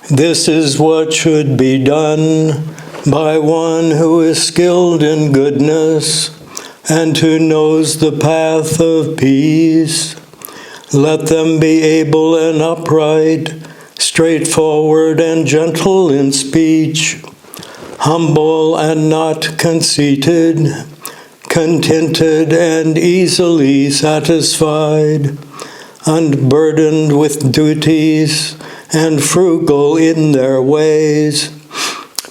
This is what should be done by one who is skilled in goodness and who knows the path of peace. Let them be able and upright, straightforward and gentle in speech, humble and not conceited, contented and easily satisfied, unburdened with duties, and frugal in their ways,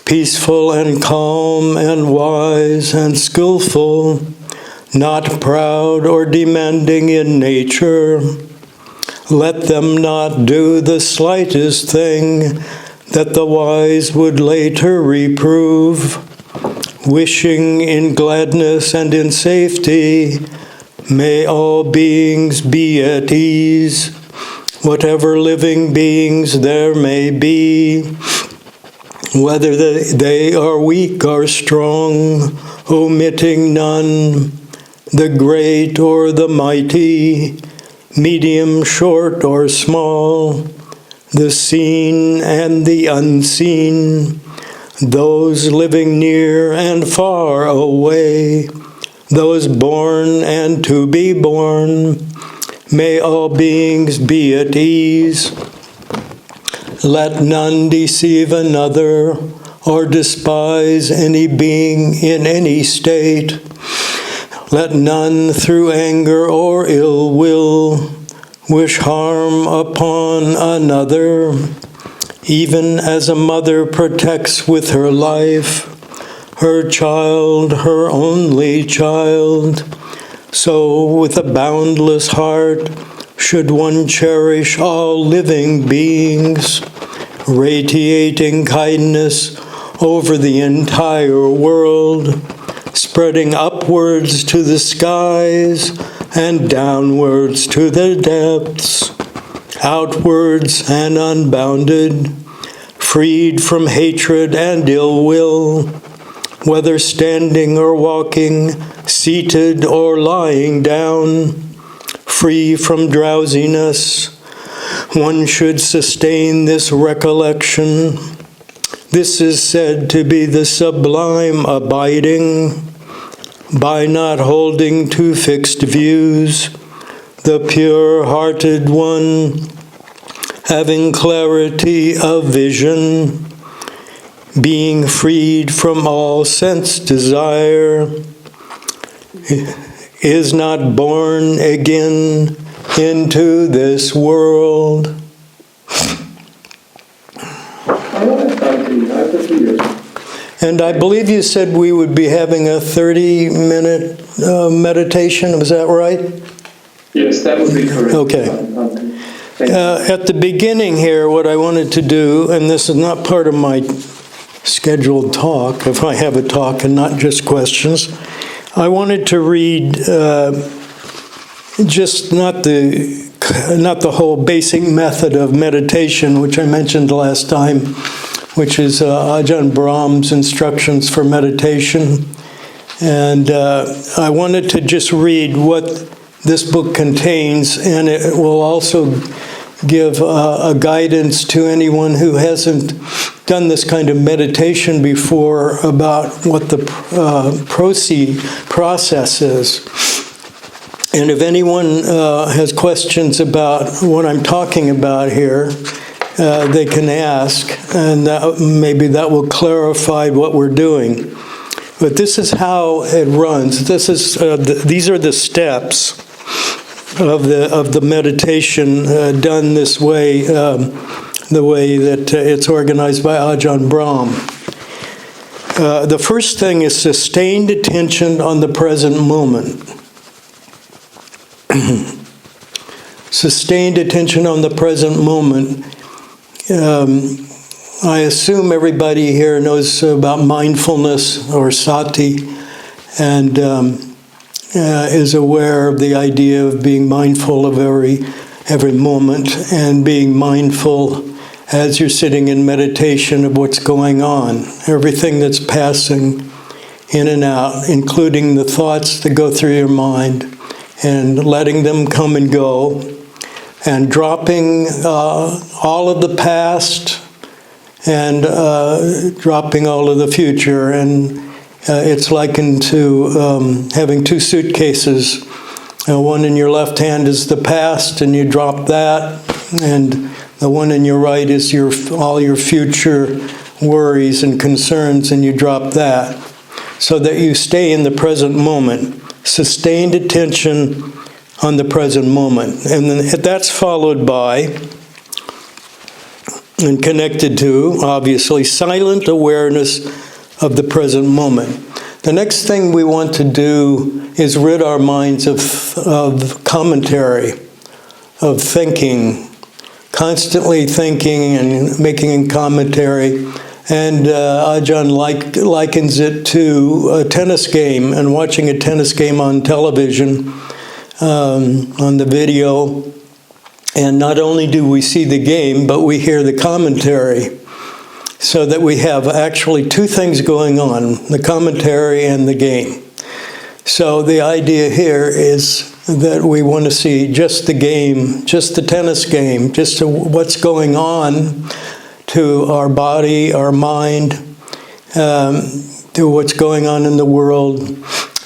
peaceful and calm and wise and skillful, not proud or demanding in nature. Let them not do the slightest thing that the wise would later reprove, wishing in gladness and in safety. May all beings be at ease, whatever living beings there may be, whether they are weak or strong, omitting none, the great or the mighty, medium, short, or small, the seen and the unseen, those living near and far away, those born and to be born. May all beings be at ease. Let none deceive another or despise any being in any state. Let none through anger or ill will wish harm upon another, even as a mother protects with her life her child, her only child. So with a boundless heart should one cherish all living beings, radiating kindness over the entire world, spreading upwards to the skies and downwards to the depths, outwards and unbounded, freed from hatred and ill will, whether standing or walking, seated or lying down, free from drowsiness. One should sustain this recollection. This is said to be the sublime abiding, by not holding to fixed views, the pure-hearted one, having clarity of vision, being freed from all sense desire, is not born again into this world. And I believe you said we would be having a 30-minute meditation. Was that right? Yes, that would be correct. Okay. At the beginning here, what I wanted to do, and this is not part of my scheduled talk, if I have a talk and not just questions, I wanted to read just not the whole basic method of meditation, which I mentioned last time, which is Ajahn Brahm's instructions for meditation. And I wanted to just read what this book contains, and it will also give a guidance to anyone who hasn't done this kind of meditation before about what the process is. And if anyone has questions about what I'm talking about here, they can ask, and maybe that will clarify what we're doing. But this is how it runs. This is these are the steps of the meditation done this way, the way that it's organized by Ajahn Brahm. The first thing is sustained attention on the present moment. Sustained attention on the present moment. I assume everybody here knows about mindfulness or sati, and is aware of the idea of being mindful of every moment, and being mindful as you're sitting in meditation of what's going on, everything that's passing in and out, including the thoughts that go through your mind, and letting them come and go, and dropping all of the past, and dropping all of the future. And it's likened to having two suitcases. One in your left hand is the past, and you drop that, and the one in your right is all your future worries and concerns, and you drop that, so that you stay in the present moment. Sustained attention on the present moment. And then that's followed by, and connected to, obviously, silent awareness of the present moment. The next thing we want to do is rid our minds of commentary, of thinking, constantly thinking and making commentary. And Ajahn likens it to a tennis game and watching a tennis game on television, on the video. And not only do we see the game, but we hear the commentary. So that we have actually two things going on, the commentary and the game. So the idea here is that we want to see just the game, just the tennis game, just what's going on to our body, our mind, to what's going on in the world,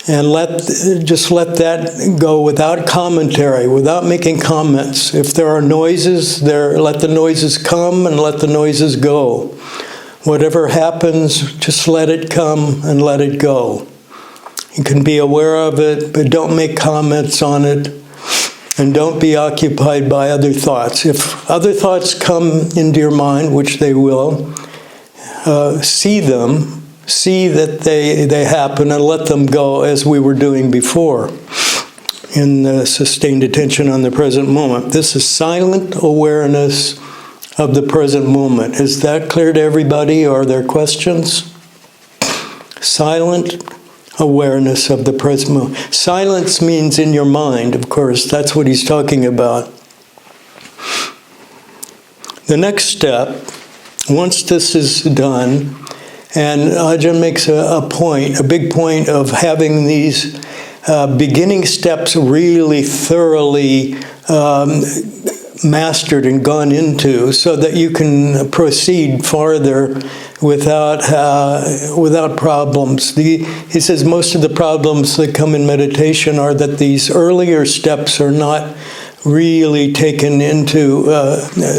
and just let that go without commentary, without making comments. If there are noises, let the noises come and let the noises go. Whatever happens, just let it come and let it go. You can be aware of it, but don't make comments on it, and don't be occupied by other thoughts. If other thoughts come into your mind, which they will, see them, see that they happen, and let them go, as we were doing before in the sustained attention on the present moment. This is silent awareness of the present moment. Is that clear to everybody? Are there questions? Silent awareness of the present moment. Silence means in your mind, of course. That's what he's talking about. The next step, once this is done, and Ajahn makes a big point of having these beginning steps really thoroughly mastered and gone into, so that you can proceed farther without problems. He says most of the problems that come in meditation are that these earlier steps are not really taken into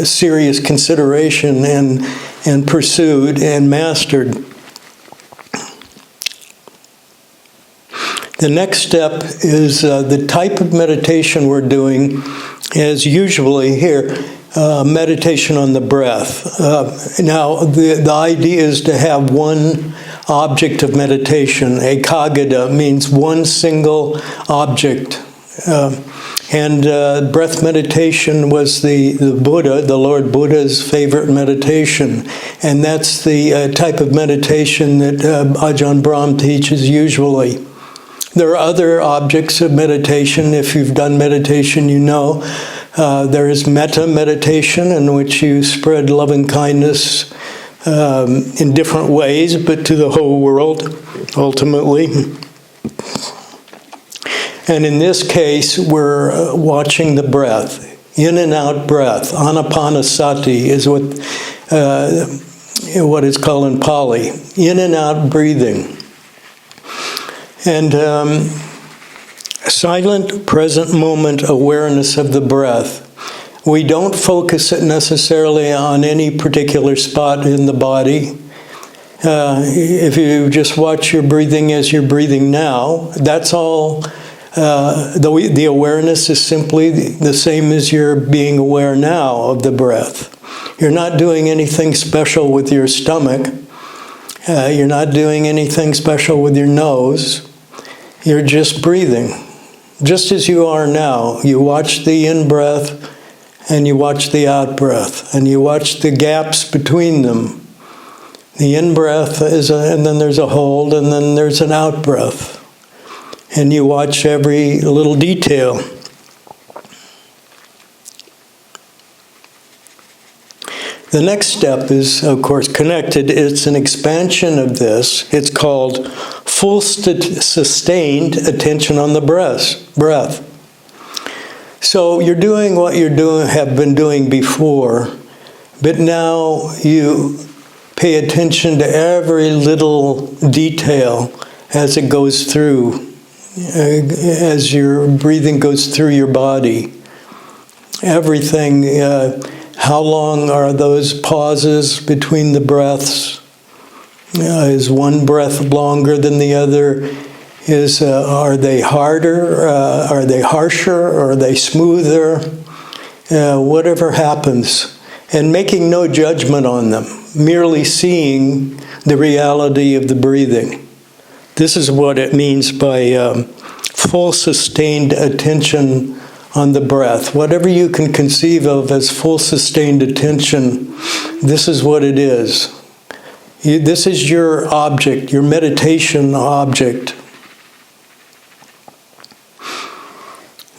serious consideration and pursued and mastered. The next step is the type of meditation we're doing is usually here, meditation on the breath. Now, the idea is to have one object of meditation. Ekaggata means one single object. And breath meditation was the Buddha, the Lord Buddha's favorite meditation. And that's the type of meditation that Ajahn Brahm teaches usually. There are other objects of meditation. If you've done meditation, you know. There is metta meditation, in which you spread loving kindness in different ways, but to the whole world, ultimately. And in this case, we're watching the breath, in and out breath. Anapanasati is what is called in Pali, in and out breathing. And silent, present moment awareness of the breath. We don't focus it necessarily on any particular spot in the body. If you just watch your breathing as you're breathing now, that's all. The awareness is simply the same as you're being aware now of the breath. You're not doing anything special with your stomach. You're not doing anything special with your nose. You're just breathing, just as you are now. You watch the in-breath and you watch the out-breath, and you watch the gaps between them. The in-breath and then there's a hold, and then there's an out-breath. And you watch every little detail. The next step is, of course, connected. It's an expansion of this. It's called full sustained attention on the breath. So you're doing what have been doing before, but now you pay attention to every little detail as it goes through, as your breathing goes through your body. Everything, how long are those pauses between the breaths? Is one breath longer than the other? Are they harder? Are they harsher? Are they smoother? Whatever happens. And making no judgment on them, merely seeing the reality of the breathing. This is what it means by full sustained attention on the breath. Whatever you can conceive of as full sustained attention, this is what it is. This is your object, your meditation object.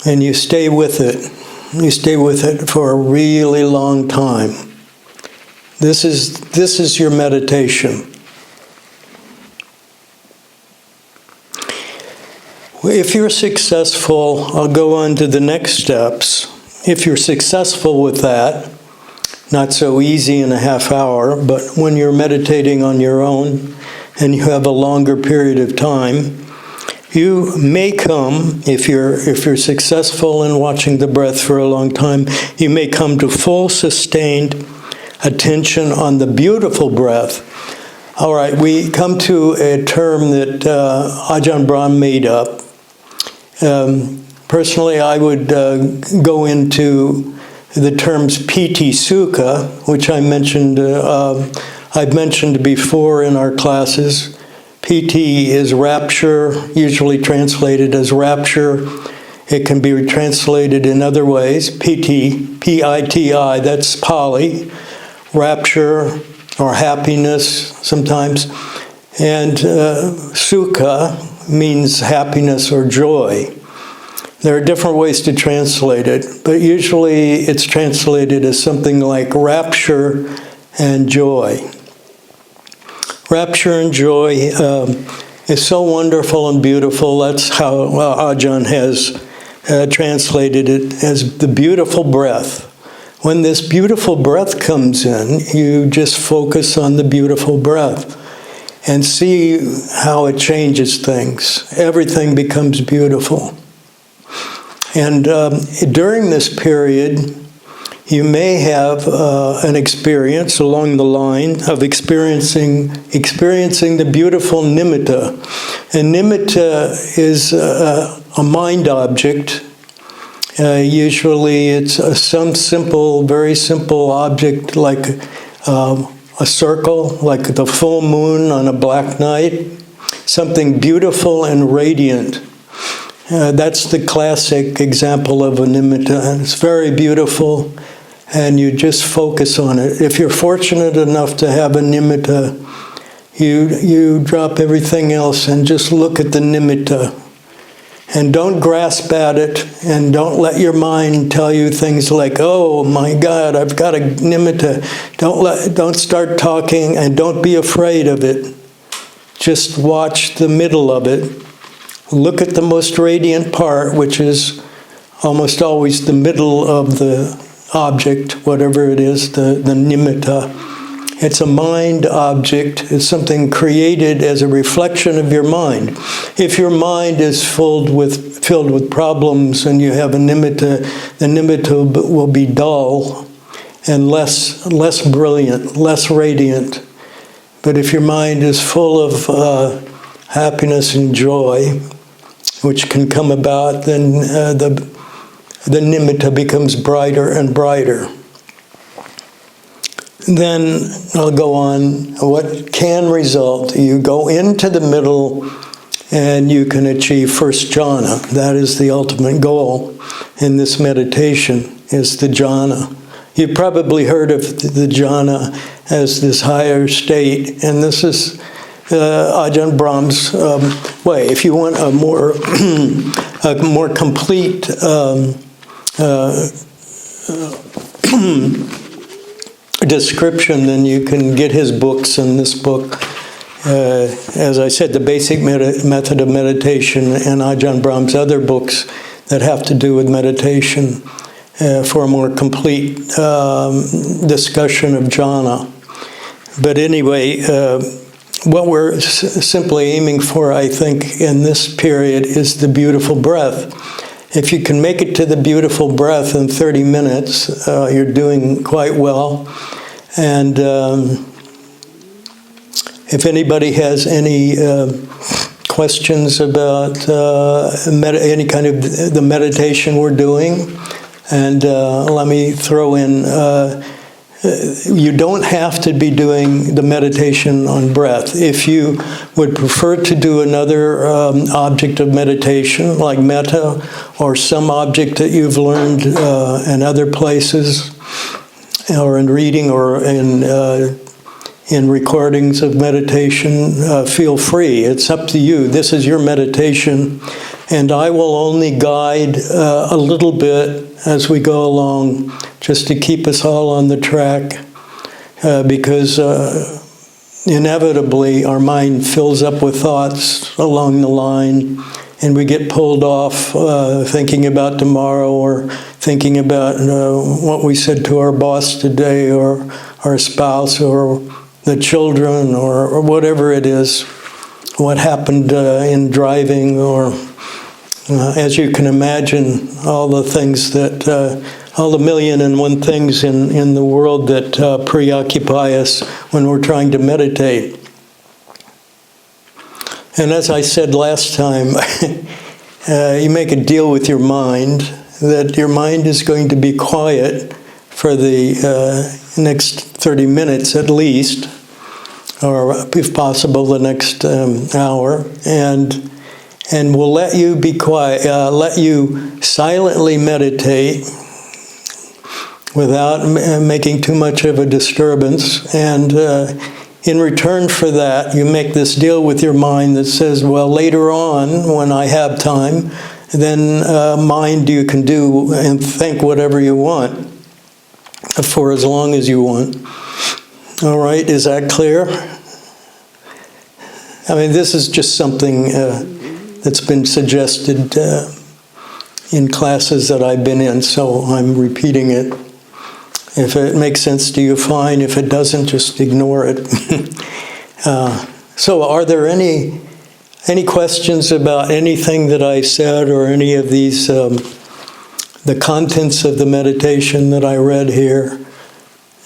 And you stay with it. You stay with it for a really long time. This is your meditation. If you're successful, I'll go on to the next steps. If you're successful with that, not so easy in a half hour, but when you're meditating on your own and you have a longer period of time, you may come, if you're successful in watching the breath for a long time, you may come to full sustained attention on the beautiful breath. All right, we come to a term that Ajahn Brahm made up. Personally, I would go into the terms piti sukha, which I've mentioned before in our classes. Piti is rapture, usually translated as rapture. It can be translated in other ways. Piti, P-I-T-I, that's Pali. Rapture or happiness sometimes. And sukha means happiness or joy. There are different ways to translate it, but usually it's translated as something like rapture and joy. Rapture and joy is so wonderful and beautiful. That's how Ajahn has translated it as the beautiful breath. When this beautiful breath comes in, you just focus on the beautiful breath and see how it changes things. Everything becomes beautiful. And during this period, you may have an experience along the line of experiencing the beautiful nimitta. And nimitta is a mind object. Usually it's some simple, very simple object like a circle, like the full moon on a black night. Something beautiful and radiant. That's the classic example of a nimitta. It's very beautiful. And you just focus on it. If you're fortunate enough to have a nimitta, you drop everything else and just look at the nimitta. And don't grasp at it, and don't let your mind tell you things like, oh my God, I've got a nimitta. Don't start talking, and don't be afraid of it. Just watch the middle of it. Look at the most radiant part, which is almost always the middle of the object, whatever it is, the nimitta. It's a mind object. It's something created as a reflection of your mind. If your mind is filled with problems and you have a nimitta, the nimitta will be dull and less brilliant, less radiant. But if your mind is full of happiness and joy, which can come about, then the nimitta becomes brighter and brighter. Then I'll go on. What can result? You go into the middle and you can achieve first jhana. That is the ultimate goal in this meditation, is the jhana. You've probably heard of the jhana as this higher state, and this is Ajahn Brahm's way. If you want a more complete description, then you can get his books. And this book, as I said, the basic method of meditation, and Ajahn Brahm's other books that have to do with meditation for a more complete discussion of jhana. But anyway, what we're simply aiming for, I think, in this period is the beautiful breath. If you can make it to the beautiful breath in 30 minutes, you're doing quite well. And if anybody has any questions about any kind of the meditation we're doing, and let me throw in, you don't have to be doing the meditation on breath. If you would prefer to do another object of meditation, like metta, or some object that you've learned in other places, or in reading, or in recordings of meditation, feel free. It's up to you. This is your meditation, and I will only guide a little bit as we go along, just to keep us all on the track, because inevitably our mind fills up with thoughts along the line, and we get pulled off thinking about tomorrow, or thinking about what we said to our boss today, or our spouse, or the children, or whatever it is, what happened in driving, or as you can imagine, all the things that, all the million and one things in the world that preoccupy us when we're trying to meditate. And as I said last time, you make a deal with your mind that your mind is going to be quiet for the next 30 minutes at least, or if possible the next hour, and we'll let you be quiet, let you silently meditate without making too much of a disturbance. And in return for that, you make this deal with your mind that says, well, later on, when I have time, then mind, you can do and think whatever you want for as long as you want. All right, is that clear? I mean, this is just something that's been suggested in classes that I've been in, so I'm repeating it. If it makes sense to you, fine. If it doesn't, just ignore it. So are there any questions about anything that I said, or any of these, the contents of the meditation that I read here?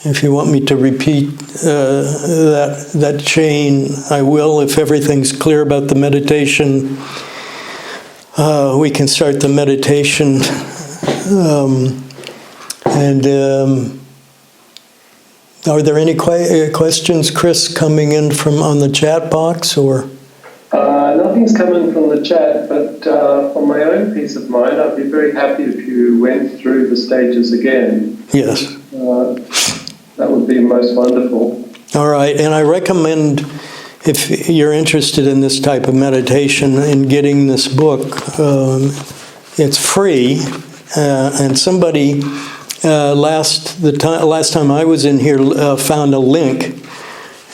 If you want me to repeat that chain, I will. If everything's clear about the meditation, we can start the meditation. Are there any questions, Chris, coming in from on the chat box, or? Nothing's coming from the chat, but for my own peace of mind, I'd be very happy if you went through the stages again. Yes. That would be most wonderful. All right, and I recommend, if you're interested in this type of meditation, in getting this book. It's free, and somebody last time I was in here found a link,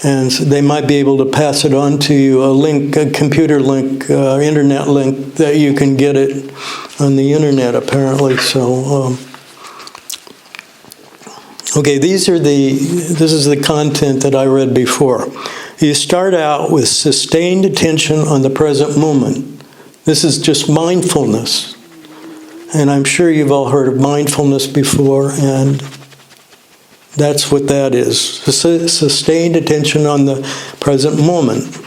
and so they might be able to pass it on to you, a computer link, internet link, that you can get it on the internet apparently. So okay, this is the content that I read before. You start out with sustained attention on the present moment. This is just mindfulness. And I'm sure you've all heard of mindfulness before, and that's what that is. Sustained attention on the present moment.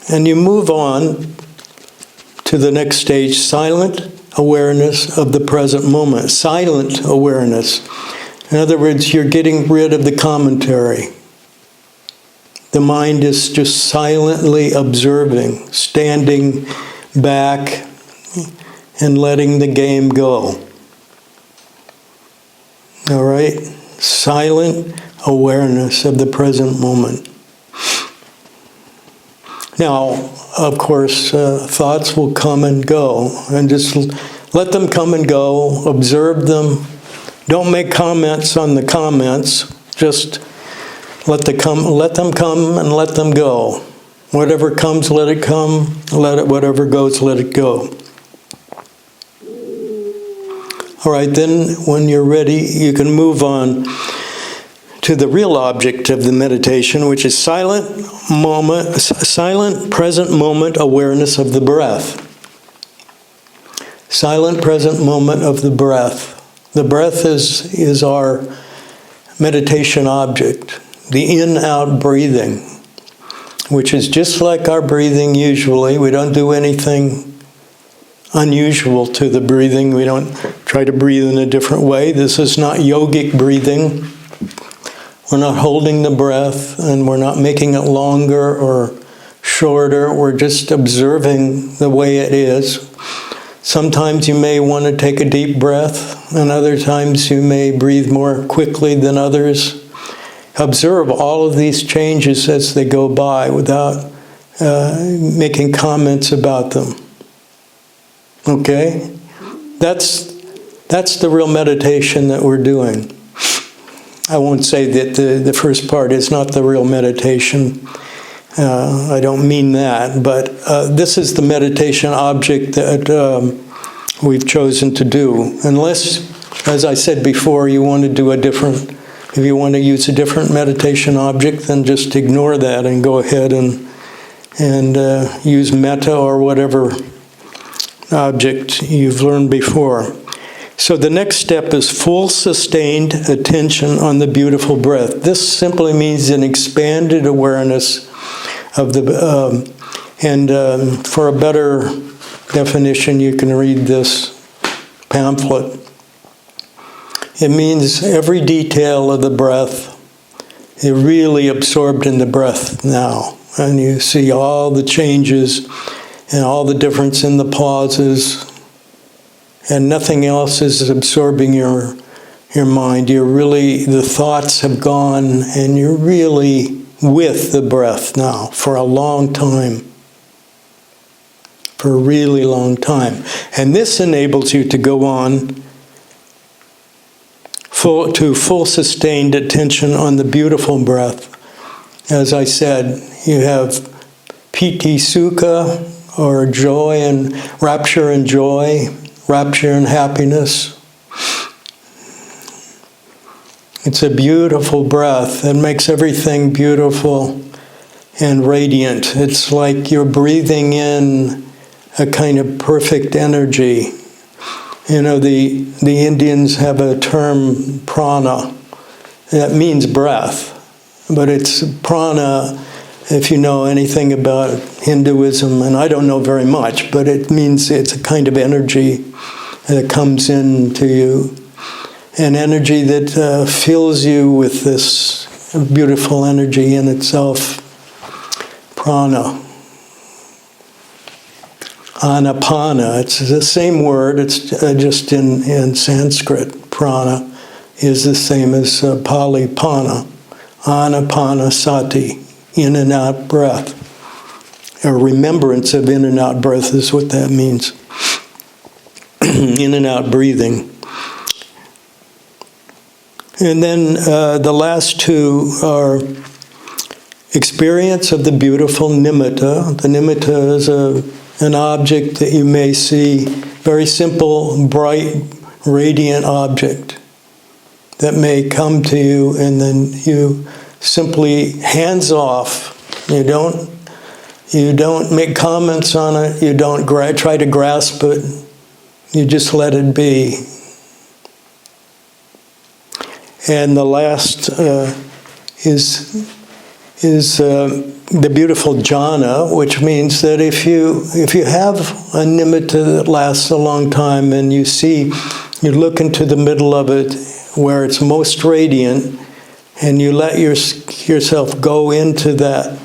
And you move on to the next stage, silent awareness of the present moment. Silent awareness. In other words, you're getting rid of the commentary. The mind is just silently observing, standing back, and letting the game go. All right? Silent awareness of the present moment. Now, of course, thoughts will come and go, and just let them come and go, observe them. Don't make comments on the comments, just let them come and let them go. Whatever comes, let it come. Whatever goes, let it go. All right, then when you're ready, you can move on to the real object of the meditation, which is silent present moment awareness of the breath. Silent present moment of the breath. The breath is our meditation object. The in-out breathing, which is just like our breathing usually. We don't do anything unusual to the breathing. We don't try to breathe in a different way. This is not yogic breathing. We're not holding the breath, and we're not making it longer or shorter. We're just observing the way it is. Sometimes you may want to take a deep breath, and other times you may breathe more quickly than others. Observe all of these changes as they go by without making comments about them. Okay? That's the real meditation that we're doing. I won't say that the first part is not the real meditation. I don't mean that, but this is the meditation object that we've chosen to do. Unless, as I said before, you want to do if you want to use a different meditation object, then just ignore that and go ahead and use metta or whatever object you've learned before. So the next step is full sustained attention on the beautiful breath. This simply means an expanded awareness of the, for a better definition, you can read this pamphlet. It means every detail of the breath, you're really absorbed in the breath now. And you see all the changes and all the difference in the pauses. And nothing else is absorbing your mind. The thoughts have gone, and you're really with the breath now for a long time. For a really long time. And this enables you to go on to full sustained attention on the beautiful breath. As I said, you have piti sukha, or joy and rapture and joy. Rapture and happiness. It's a beautiful breath that makes everything beautiful and radiant. It's like you're breathing in a kind of perfect energy. You know, the Indians have a term, prana, that means breath. But it's prana, if you know anything about Hinduism, and I don't know very much, but it means it's a kind of energy that comes into you, an energy that fills you with this beautiful energy in itself, prana. Anapana, it's the same word, it's just in Sanskrit. Prana is the same as Pali pana. Anapanasati, in and out breath. A remembrance of in and out breath is what that means. In and out breathing. And then the last two are experience of the beautiful nimitta. The nimitta is an object that you may see, very simple, bright, radiant object that may come to you, and then you simply hands off. You don't make comments on it. You don't try to grasp it. You just let it be. And the last is the beautiful jhana, which means that if you have a nimitta that lasts a long time, and you look into the middle of it where it's most radiant, and you let yourself go into that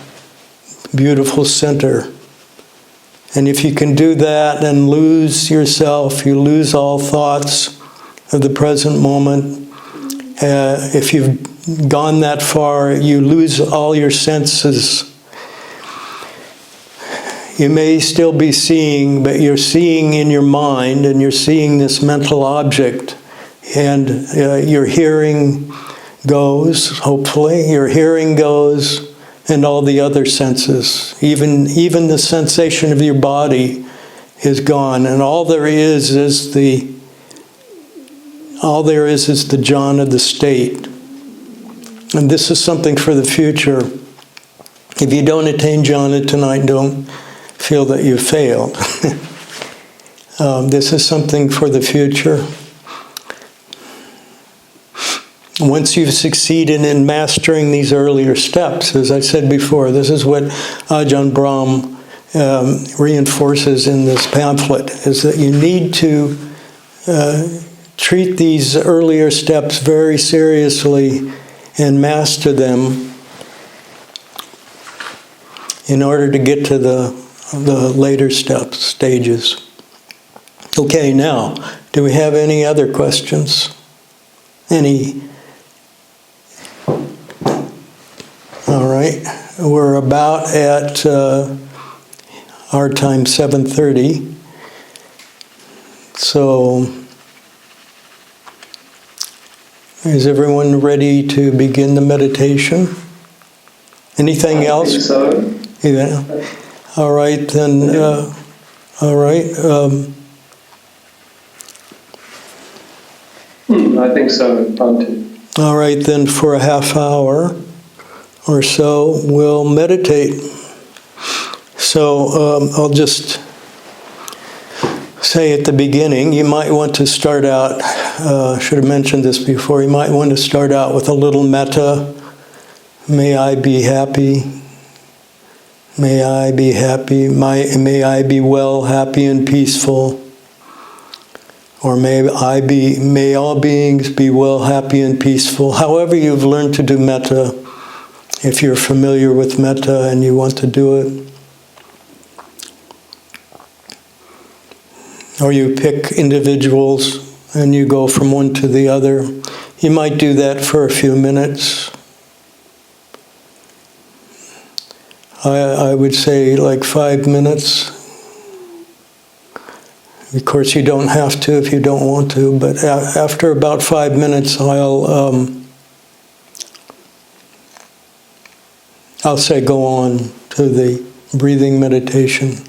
beautiful center. And if you can do that and lose yourself, you lose all thoughts of the present moment. If you've gone that far, you lose all your senses. You may still be seeing, but you're seeing in your mind, and you're seeing this mental object. And your hearing goes, hopefully. Your hearing goes, and all the other senses. Even the sensation of your body is gone. And all there is the jhana, the state. And this is something for the future. If you don't attain jhana tonight, don't feel that you failed. This is something for the future. Once you've succeeded in mastering these earlier steps, as I said before, this is what Ajahn Brahm reinforces in this pamphlet, is that you need to treat these earlier steps very seriously and master them in order to get to the later stages. Okay, now, do we have any other questions? Any? All right, we're about at our time, 7:30. So, is everyone ready to begin the meditation? Anything else? I think so. Yeah. All right, then. All right. I think so, Bhante. All right, then. For a half hour or so, we'll meditate. So I'll just say at the beginning, you might want to start out. Should have mentioned this before. You might want to start out with a little metta. May I be happy. May I be happy. May I be well, happy, and peaceful. Or may all beings be well, happy, and peaceful. However you've learned to do metta, if you're familiar with metta and you want to do it. Or you pick individuals and you go from one to the other. You might do that for a few minutes. I would say like 5 minutes. Of course, you don't have to if you don't want to, but after about 5 minutes, I'll say go on to the breathing meditation.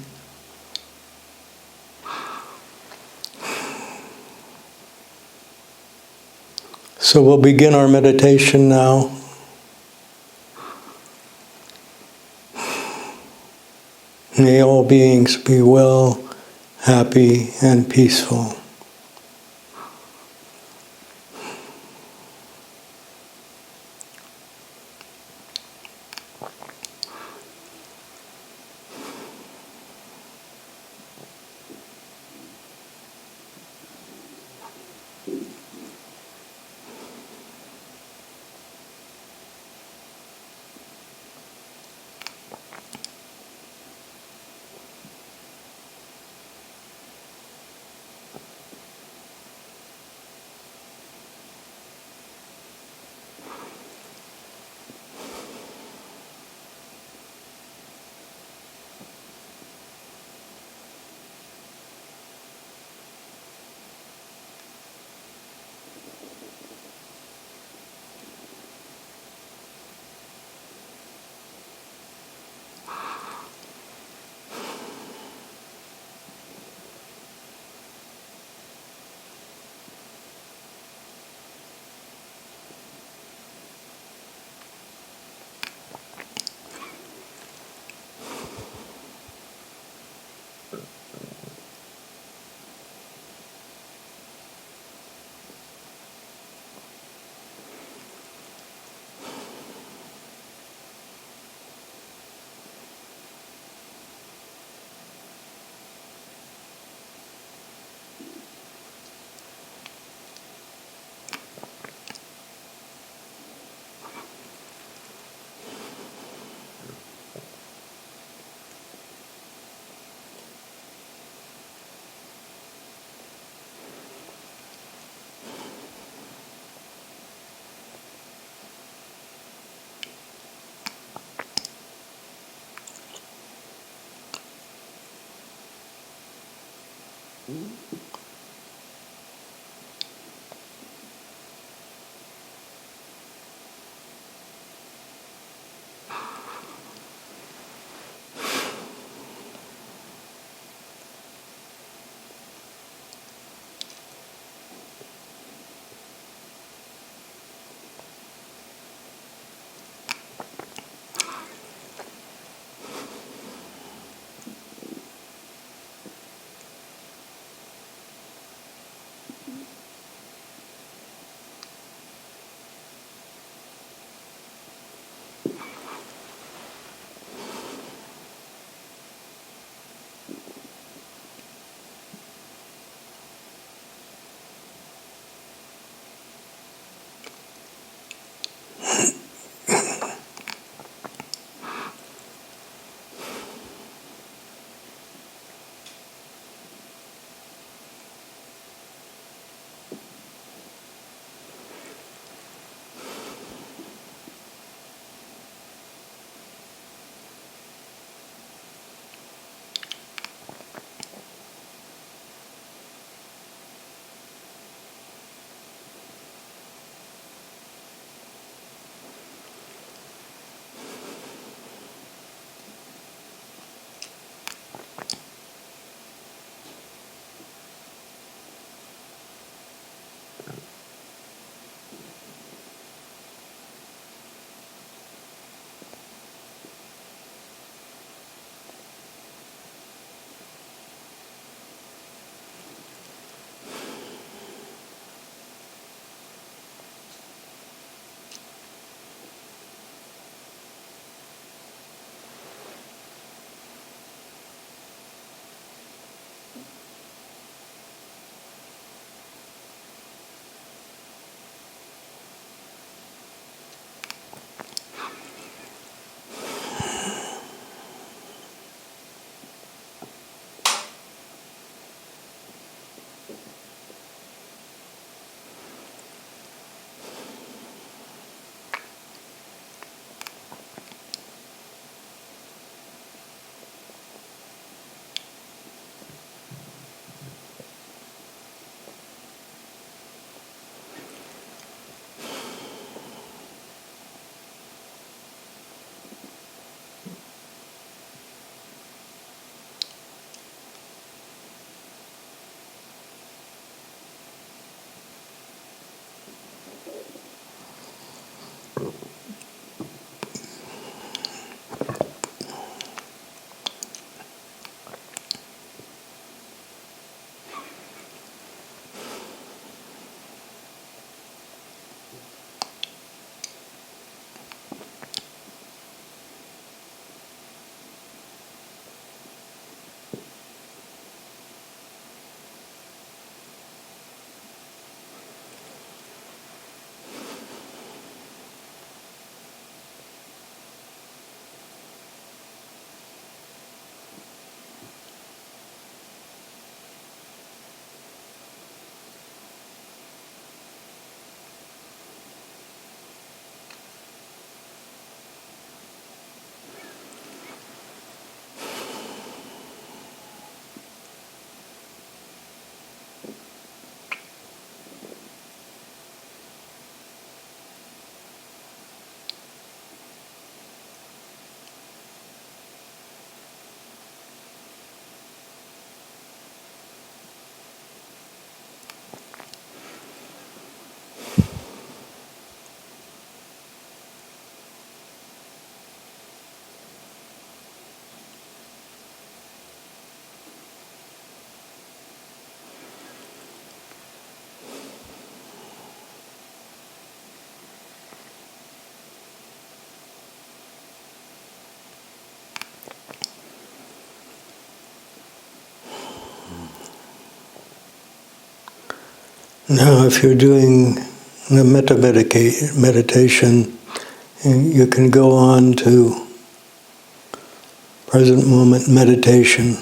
So we'll begin our meditation now. May all beings be well, happy, and peaceful. Now, if you're doing the metta meditation, you can go on to present moment meditation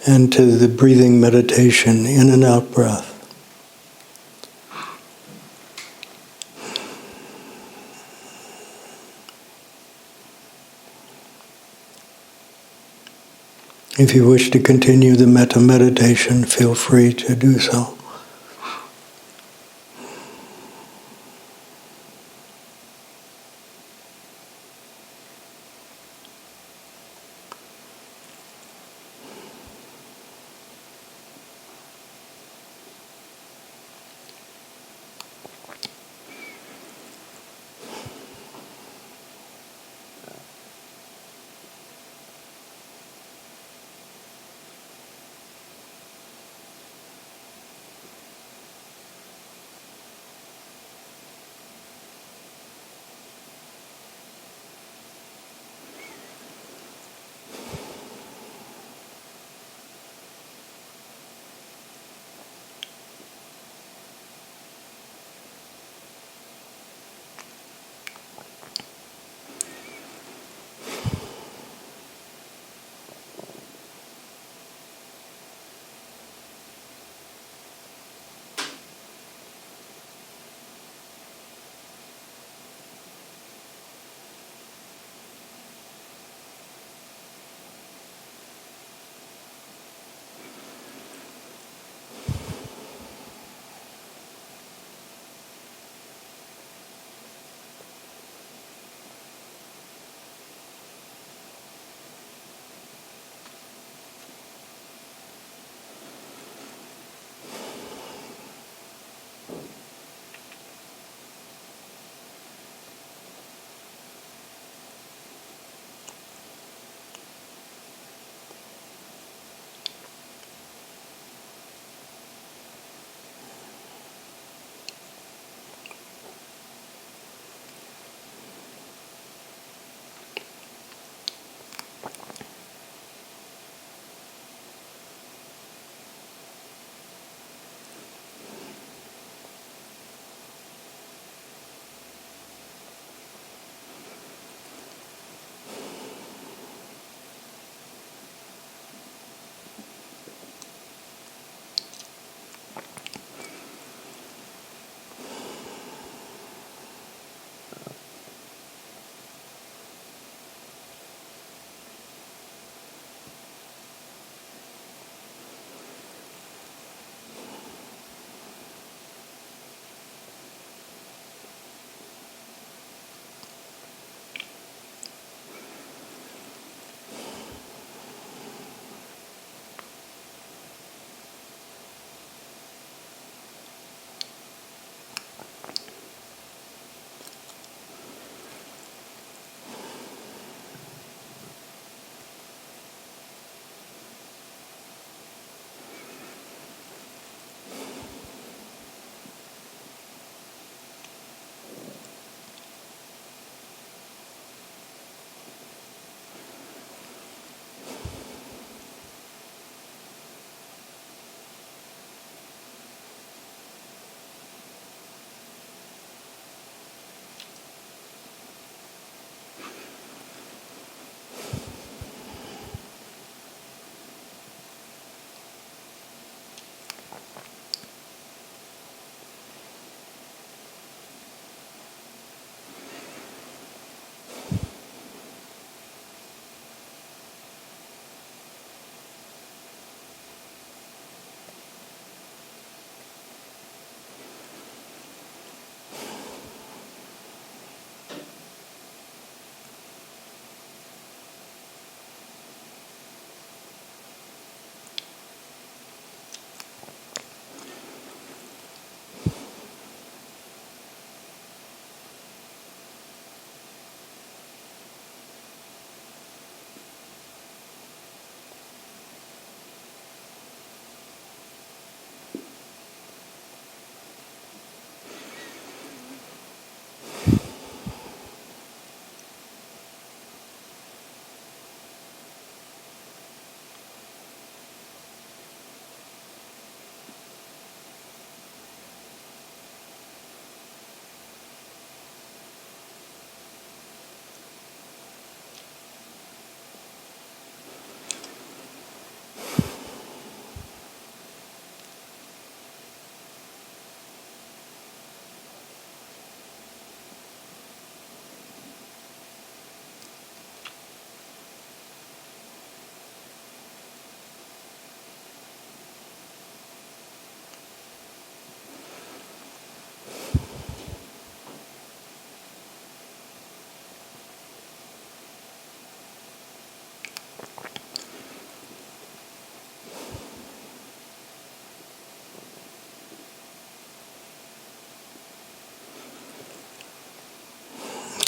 and to the breathing meditation, in and out breath. If you wish to continue the metta meditation, feel free to do so.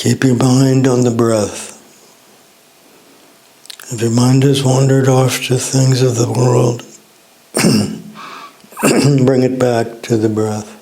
Keep your mind on the breath. If your mind has wandered off to things of the world, bring it back to the breath.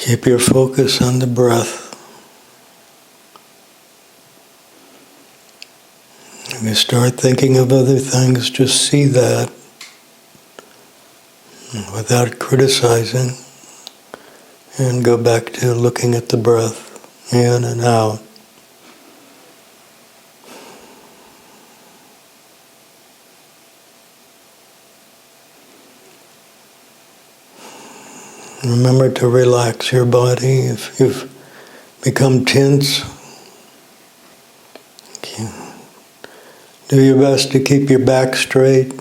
Keep your focus on the breath. If you start thinking of other things, just see that without criticizing, and go back to looking at the breath, in and out. Remember to relax your body. If you've become tense, do your best to keep your back straight.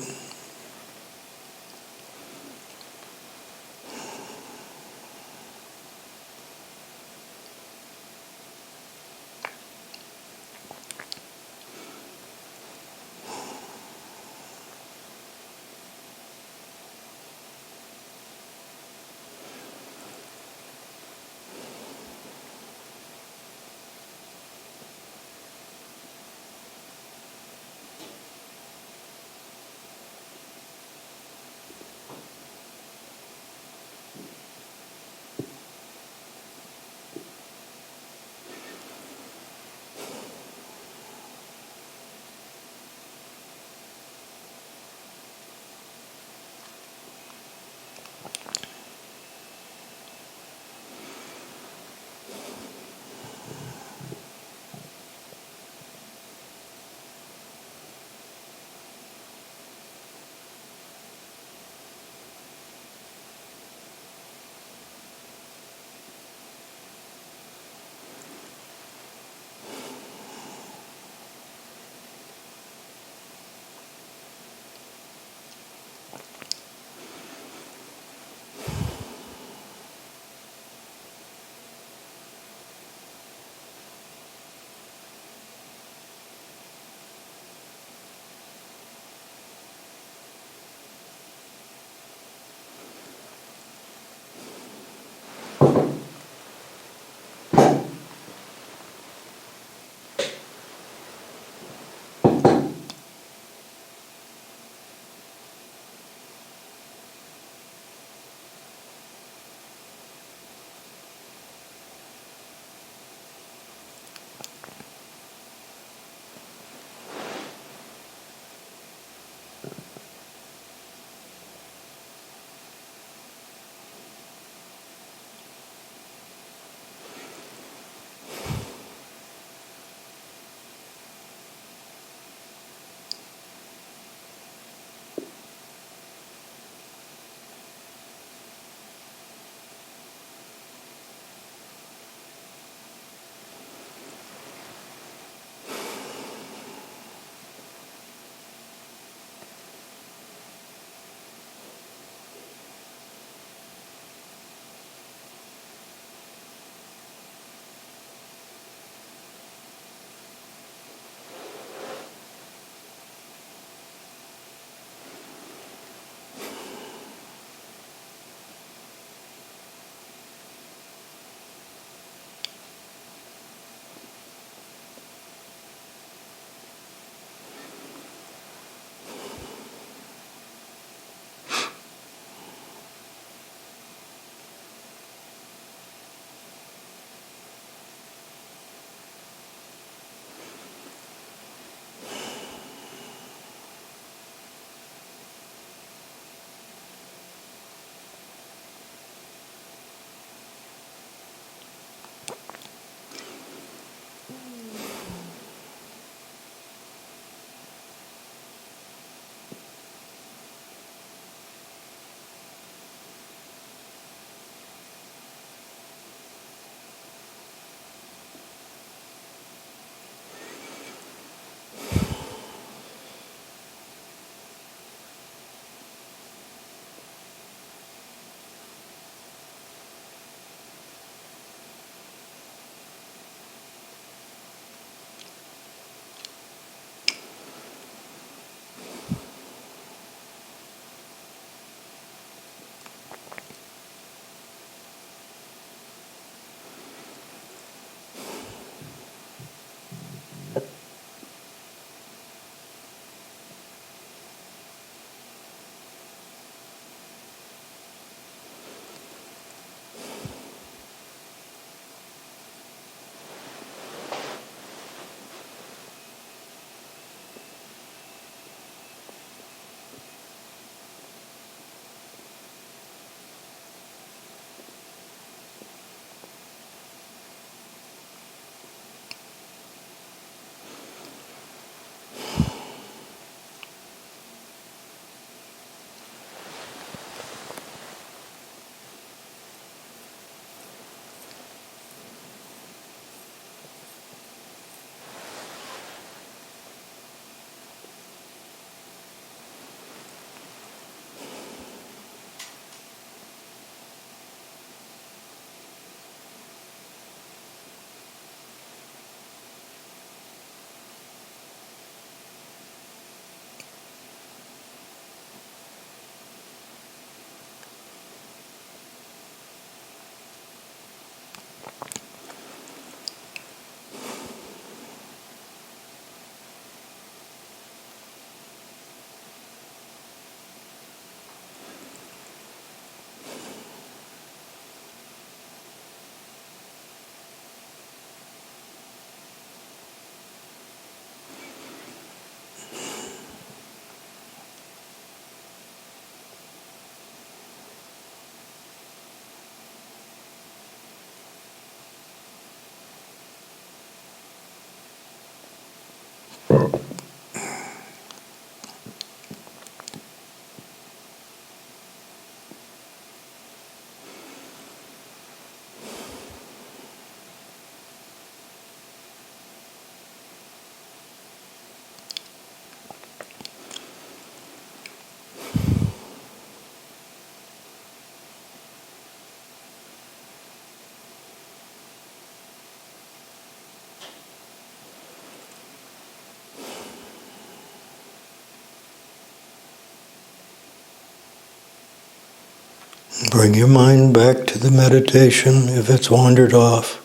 Bring your mind back to the meditation if it's wandered off.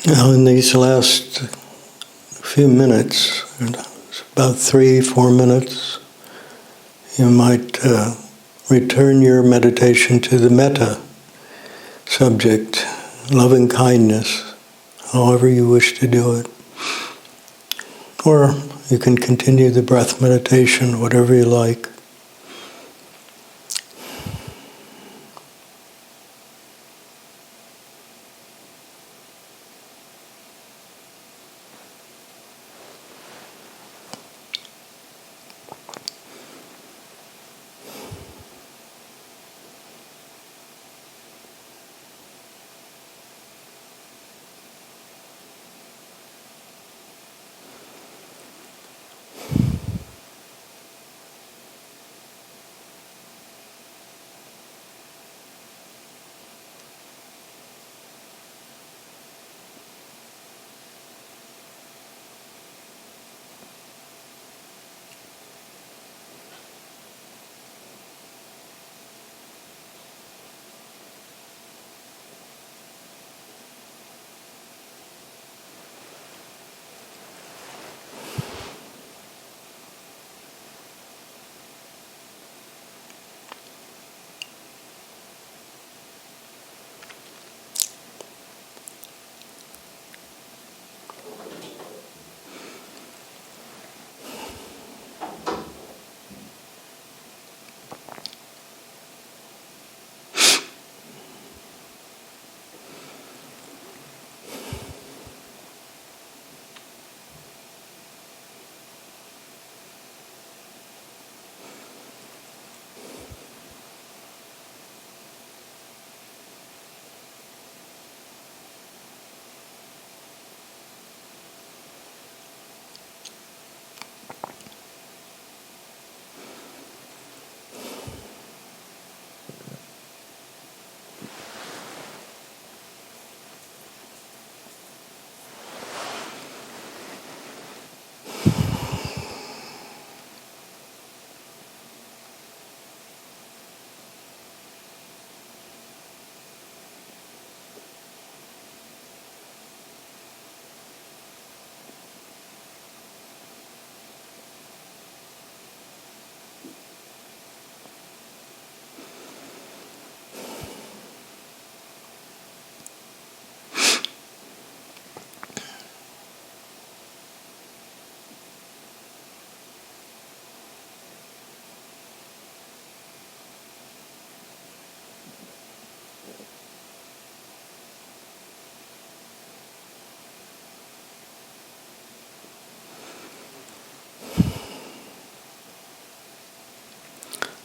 Now in these last few minutes, about 3-4 minutes, you might return your meditation to the metta subject, loving kindness, however you wish to do it. Or you can continue the breath meditation, whatever you like.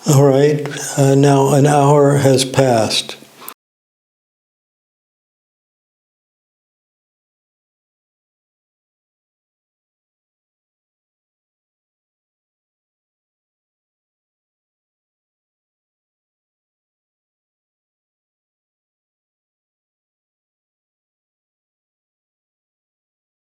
All right, now an hour has passed.